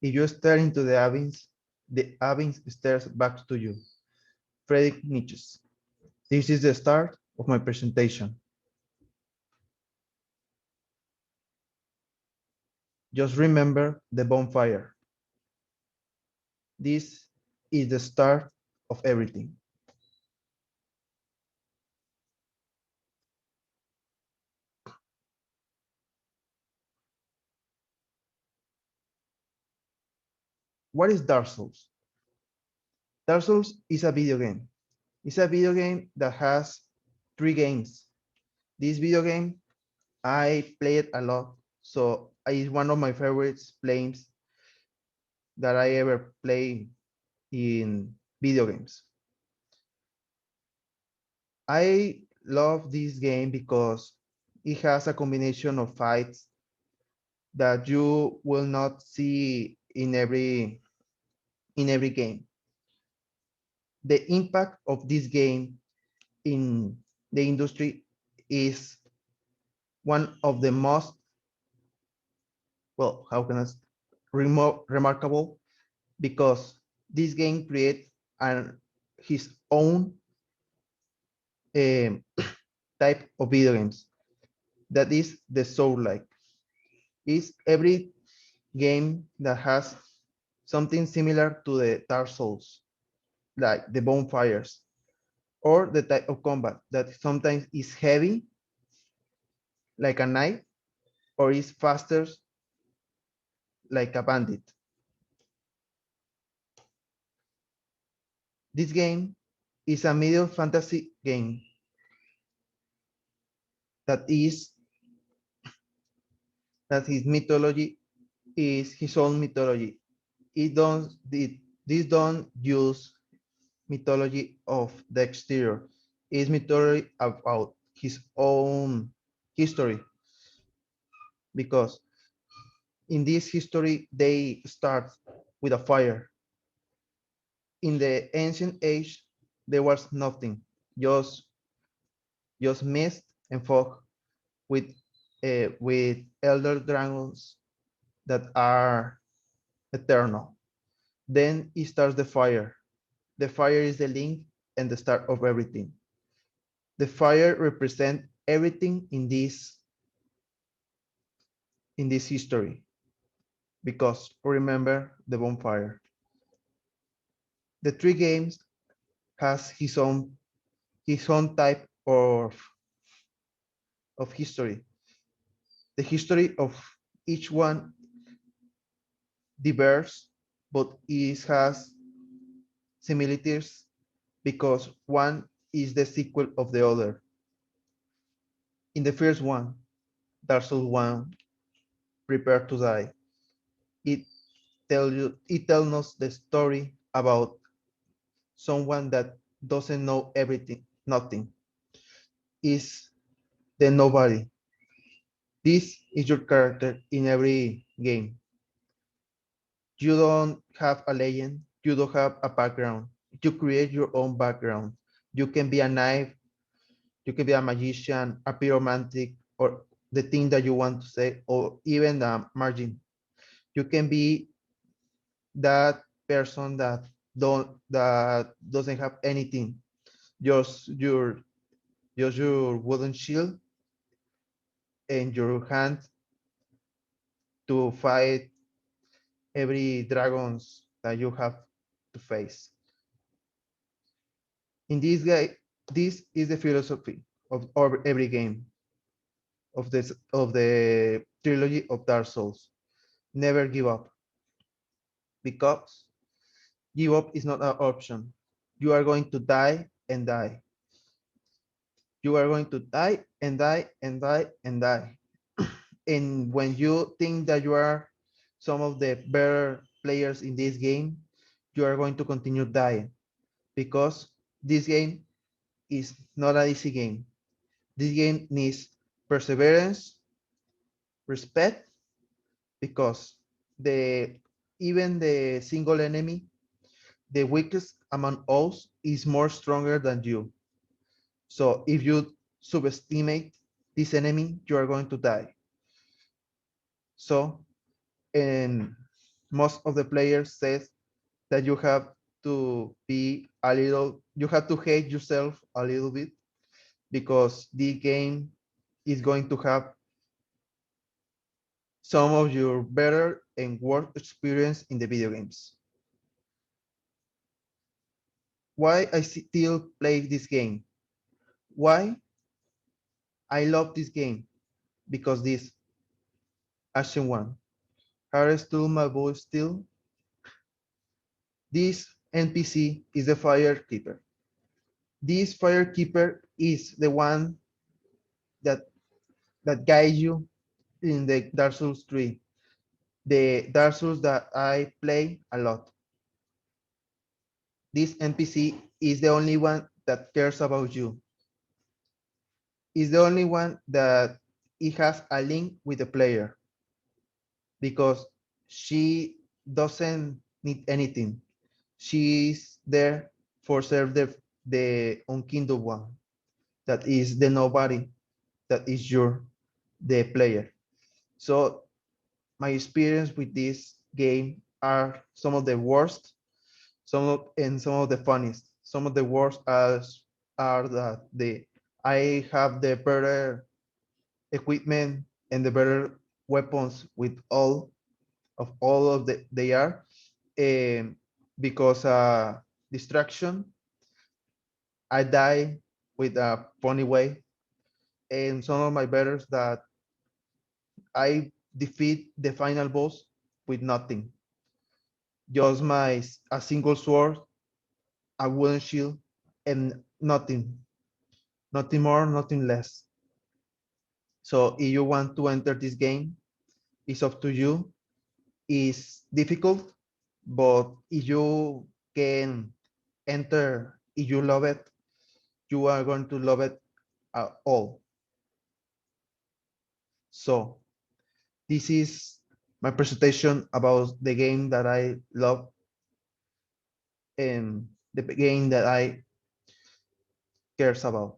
If you stare into the abyss stares back to you. Friedrich Nietzsche. This is the start of my presentation. Just remember the bonfire. This is the start of everything. What is Dark Souls? Dark Souls is a video game. It's a video game that has 3 games. This video game, I play it a lot, so it's one of my favorite games that I ever play in video games. I love this game because it has a combination of fights that you will not see in every game. The impact of this game in the industry is one of the most, well, how can I remarkable, because this game creates his own um, type of video games that is the soul like. Is every game that has something similar to the Dark Souls, like the bonfires, or the type of combat that sometimes is heavy, like a knife, or is faster, like a bandit. This game is a medieval fantasy game that is that his mythology is his own mythology. This don't use mythology of the exterior. It's mythology about his own history, because in this history they start with a fire. In the ancient age, there was nothing, just just mist and fog with elder dragons that are eternal. Then it starts the fire. The fire is the link and the start of everything. The fire represents everything in this history, because remember the bonfire. The 3 games has his own type of history. The history of each one diverse, but it has similarities because one is the sequel of the other. In the first one, Dark Souls 1, Prepare to Die, it it tells us the story about someone that doesn't know everything, nothing, is the nobody. This is your character in every game. You don't have a legend, you don't have a background. You create your own background. You can be a knife, you can be a magician, a pyromantic, or the thing that you want to say, or even a margin. You can be that person that doesn't have anything, just your wooden shield and your hand to fight every dragons that you have to face. In this guy, this is the philosophy of every game of the trilogy of Dark Souls. Never give up, because give up is not an option. You are going to die and die. You are going to die and die and die and die. And when you think that you are some of the better players in this game, you are going to continue dying, because this game is not an easy game. This game needs perseverance, respect, because the even the single enemy, the weakest among us, is more stronger than you. So if you subestimate this enemy, you are going to die. So, and most of the players says that you have to hate yourself a little bit because the game is going to have some of your better and worst experience in the video games. Why I still play this game? Why I love this game? Because this action one. Harry stole my voice still. This NPC is the firekeeper. This firekeeper is the one that guides you in the Dark Souls 3, the Dark Souls that I play a lot. This NPC is the only one that cares about you. Is the only one that it has a link with the player because she doesn't need anything. She's there for serve the unkindled one, that is the nobody, that is the player. So my experience with this game are some of the worst, some of the funniest. Some of the worst are that I have the better equipment and the better weapons with all of they are, um, because distraction, I die with a funny way, and some of my betters that I defeat the final boss with nothing, just a single sword, a wooden shield, and nothing more, nothing less. So if you want to enter this game, it's up to you. It's difficult, but if you can enter, if you love it, you are going to love it all. So this is my presentation about the game that I love and the game that I cares about.